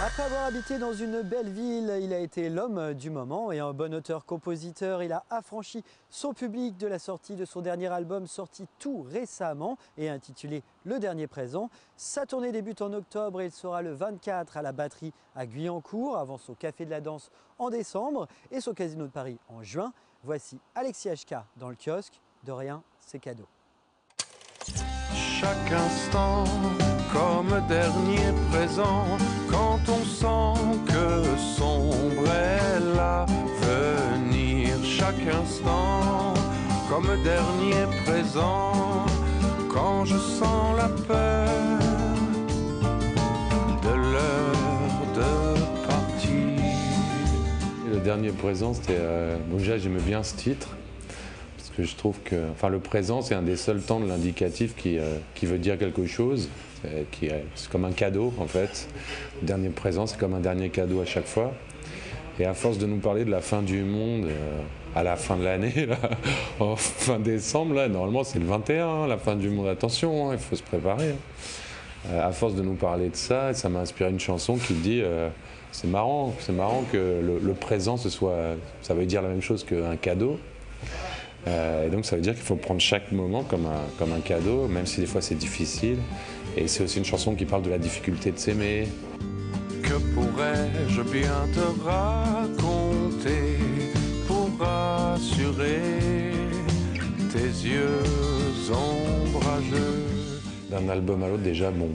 Après avoir habité dans une belle ville, il a été l'homme du moment et un bon auteur-compositeur. Il a affranchi son public de la sortie de son dernier album sorti tout récemment et intitulé Le Dernier Présent. Sa tournée débute en octobre et il sera le 24 à la Batterie à Guyancourt, avant son Café de la Danse en décembre et son Casino de Paris en juin. Voici Alexis HK dans le kiosque. De rien, c'est cadeau. Chaque instant comme dernier présent, quand on sent que sombre est là, venir chaque instant comme dernier présent, quand je sens la peur de l'heure de partir. Le dernier présent, c'était déjà j'aimais bien ce titre. Je trouve que le présent, c'est un des seuls temps de l'indicatif qui veut dire quelque chose. C'est comme un cadeau, en fait. Le dernier présent, c'est comme un dernier cadeau à chaque fois. Et à force de nous parler de la fin du monde, à la fin de l'année, en fin décembre, là, normalement c'est le 21, la fin du monde, attention, il faut se préparer. À force de nous parler de ça, ça m'a inspiré une chanson qui dit c'est marrant que le présent, ça veut dire la même chose qu'un cadeau. Et donc ça veut dire qu'il faut prendre chaque moment comme un cadeau, même si des fois c'est difficile. Et c'est aussi une chanson qui parle de la difficulté de s'aimer. Que pourrais-je bien te raconter pour rassurer tes yeux ombrageux? D'un album à l'autre, déjà, bon,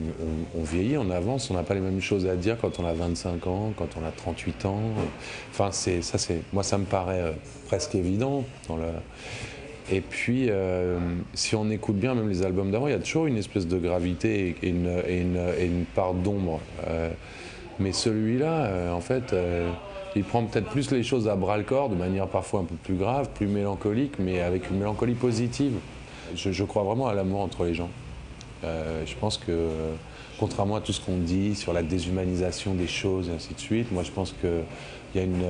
on vieillit, on avance, on n'a pas les mêmes choses à dire quand on a 25 ans, quand on a 38 ans. Enfin, moi, ça me paraît presque évident. Et puis, si on écoute bien même les albums d'avant, il y a toujours une espèce de gravité et une part d'ombre. Mais celui-là, en fait, il prend peut-être plus les choses à bras-le-corps, de manière parfois un peu plus grave, plus mélancolique, mais avec une mélancolie positive. Je crois vraiment à l'amour entre les gens. Je pense que, contrairement à tout ce qu'on dit sur la déshumanisation des choses et ainsi de suite, moi je pense qu'il y a une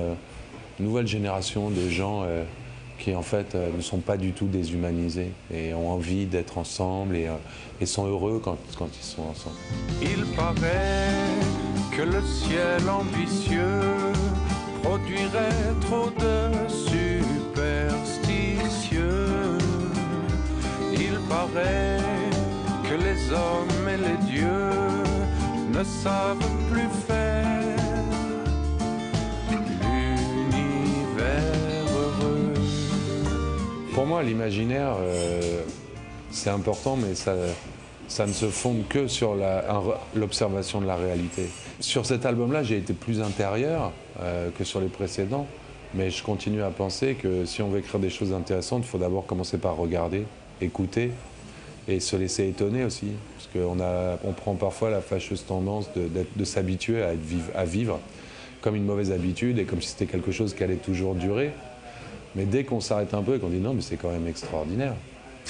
nouvelle génération de gens qui en fait ne sont pas du tout déshumanisés et ont envie d'être ensemble et sont heureux quand ils sont ensemble. Il paraît que le ciel ambitieux produirait trop de superstitieux. Il paraît que les hommes et les dieux ne savent plus faire l'univers heureux. Pour moi, l'imaginaire, c'est important, mais ça ne se fonde que sur l'observation de la réalité. Sur cet album-là, j'ai été plus intérieur que sur les précédents, mais je continue à penser que si on veut écrire des choses intéressantes, il faut d'abord commencer par regarder, écouter, et se laisser étonner aussi, parce qu'on prend parfois la fâcheuse tendance de s'habituer à vivre comme une mauvaise habitude et comme si c'était quelque chose qui allait toujours durer. Mais dès qu'on s'arrête un peu et qu'on dit non, mais c'est quand même extraordinaire,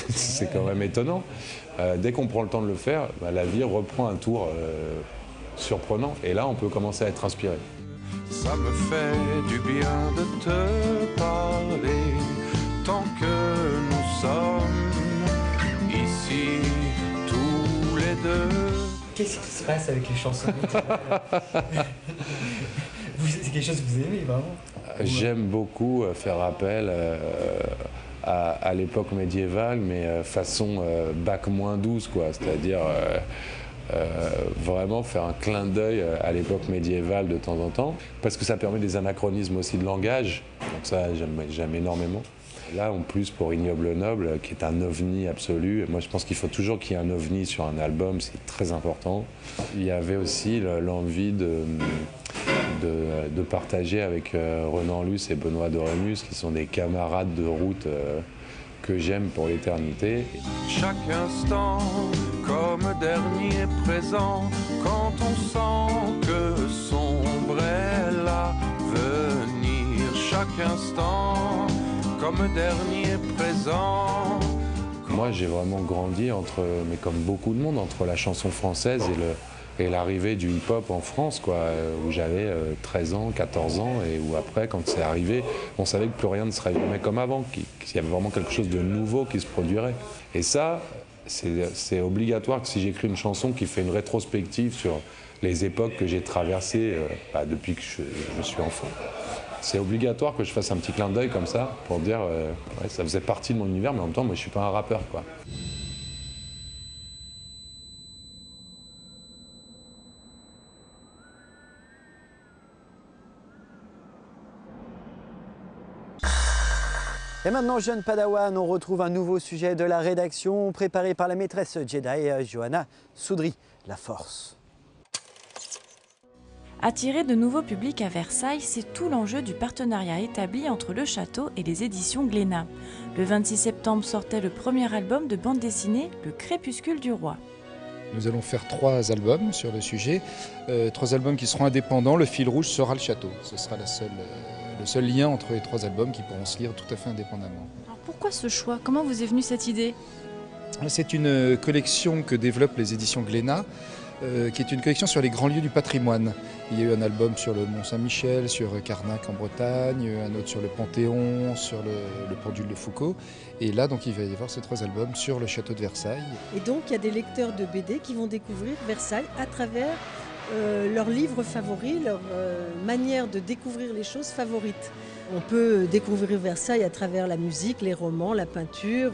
c'est quand même étonnant, dès qu'on prend le temps de le faire, la vie reprend un tour surprenant et là on peut commencer à être inspiré. Ça me fait du bien de te parler tant que nous sommes ici tous les deux. Qu'est-ce qui se passe avec les chansons? C'est quelque chose que vous aimez vraiment? J'aime beaucoup faire appel à l'époque médiévale, mais façon bac-12, quoi. C'est-à-dire vraiment faire un clin d'œil à l'époque médiévale de temps en temps, parce que ça permet des anachronismes aussi de langage. Donc ça, j'aime énormément. Là, en plus, pour Ignoble Noble, qui est un ovni absolu, moi je pense qu'il faut toujours qu'il y ait un ovni sur un album, c'est très important. Il y avait aussi l'envie de partager avec Renan Luce et Benoît Dorémus, qui sont des camarades de route que j'aime pour l'éternité. Chaque instant comme dernier présent, quand on sent que sombre est là, venir chaque instant comme dernier présent. Moi j'ai vraiment grandi mais comme beaucoup de monde, entre la chanson française et l'arrivée du hip-hop en France, quoi, où j'avais 13 ans, 14 ans, et où après, quand c'est arrivé, on savait que plus rien ne serait jamais comme avant, qu'il y avait vraiment quelque chose de nouveau qui se produirait. Et ça, c'est obligatoire que si j'écris une chanson qui fait une rétrospective sur les époques que j'ai traversées depuis que je suis enfant. C'est obligatoire que je fasse un petit clin d'œil comme ça pour dire ouais, ça faisait partie de mon univers, mais en même temps, moi, je suis pas un rappeur, quoi. Et maintenant, jeune Padawan, on retrouve un nouveau sujet de la rédaction préparé par la maîtresse Jedi Johanna Soudry, la Force. Attirer de nouveaux publics à Versailles, c'est tout l'enjeu du partenariat établi entre le château et les éditions Glénat. Le 26 septembre sortait le premier album de bande dessinée, Le Crépuscule du Roi. Nous allons faire 3 albums sur le sujet, 3 albums qui seront indépendants. Le fil rouge sera le château. Ce sera le seul lien entre les 3 albums qui pourront se lire tout à fait indépendamment. Alors pourquoi ce choix? Comment vous est venue cette idée? C'est une collection que développent les éditions Glénat, qui est une collection sur les grands lieux du patrimoine. Il y a eu un album sur le Mont-Saint-Michel, sur Carnac en Bretagne, un autre sur le Panthéon, sur le pendule de Foucault. Et là, donc, il va y avoir ces 3 albums sur le château de Versailles. Et donc, il y a des lecteurs de BD qui vont découvrir Versailles à travers leurs livres favoris, leur manière de découvrir les choses favorites. On peut découvrir Versailles à travers la musique, les romans, la peinture,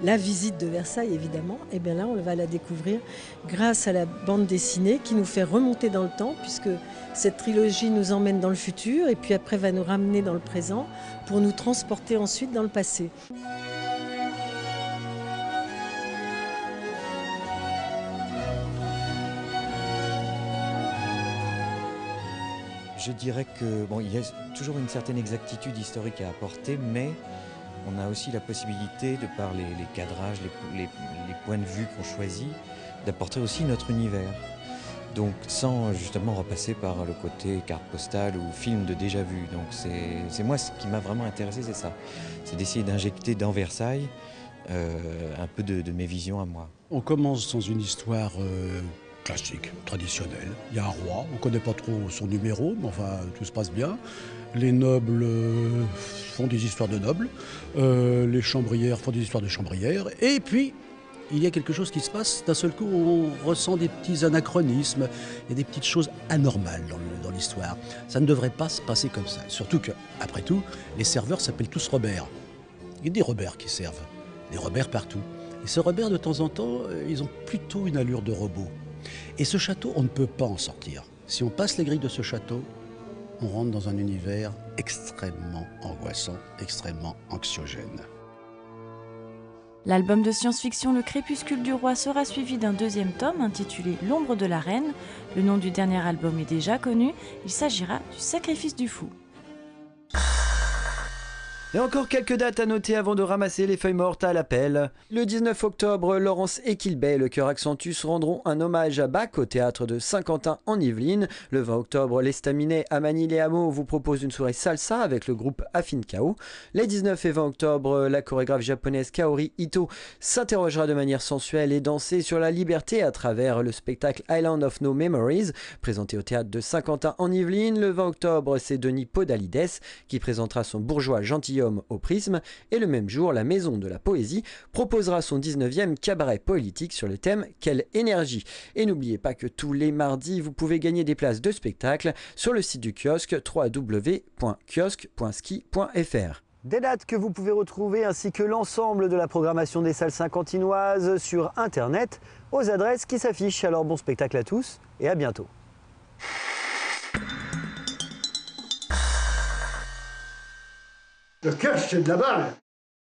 la visite de Versailles évidemment. Et bien là, on va la découvrir grâce à la bande dessinée qui nous fait remonter dans le temps, puisque cette trilogie nous emmène dans le futur et puis après va nous ramener dans le présent pour nous transporter ensuite dans le passé. Je dirais que il y a toujours une certaine exactitude historique à apporter, mais on a aussi la possibilité, de par les cadrages, les points de vue qu'on choisit, d'apporter aussi notre univers. Donc sans justement repasser par le côté carte postale ou film de déjà vu. Donc c'est moi ce qui m'a vraiment intéressé, c'est ça. C'est d'essayer d'injecter dans Versailles un peu de mes visions à moi. On commence dans une histoire classique, traditionnelle. Il y a un roi, on ne connaît pas trop son numéro, mais enfin tout se passe bien. Les nobles font des histoires de nobles, les chambrières font des histoires de chambrières, et puis il y a quelque chose qui se passe, d'un seul coup on ressent des petits anachronismes, il y a des petites choses anormales dans l'histoire. Ça ne devrait pas se passer comme ça, surtout que, après tout, les serveurs s'appellent tous Robert. Il y a des Robert qui servent, des Robert partout. Et ces Robert, de temps en temps, ils ont plutôt une allure de robot. Et ce château, on ne peut pas en sortir. Si on passe les grilles de ce château, on rentre dans un univers extrêmement angoissant, extrêmement anxiogène. L'album de science-fiction Le Crépuscule du Roi sera suivi d'un 2e tome intitulé L'ombre de la reine. Le nom du dernier album est déjà connu, il s'agira du Sacrifice du fou. Et encore quelques dates à noter avant de ramasser les feuilles mortes à l'appel. Le 19 octobre, Laurence Equilbet et le Chœur Accentus rendront un hommage à Bach au théâtre de Saint-Quentin en Yvelines. Le 20 octobre, l'Estaminet à Manille-les-Hameaux vous propose une soirée salsa avec le groupe Afinkao. Les 19 et 20 octobre, la chorégraphe japonaise Kaori Ito s'interrogera de manière sensuelle et dansée sur la liberté à travers le spectacle Island of No Memories, présenté au théâtre de Saint-Quentin en Yvelines. Le 20 octobre, c'est Denis Podalides qui présentera son bourgeois gentilhomme au Prisme, et le même jour, la Maison de la Poésie proposera son 19e cabaret politique sur le thème « Quelle énergie ?» Et n'oubliez pas que tous les mardis, vous pouvez gagner des places de spectacle sur le site du kiosque www.kiosque.ski.fr. Des dates que vous pouvez retrouver ainsi que l'ensemble de la programmation des salles saint-quentinoises sur internet aux adresses qui s'affichent. Alors bon spectacle à tous et à bientôt. Le cash, c'est de la balle.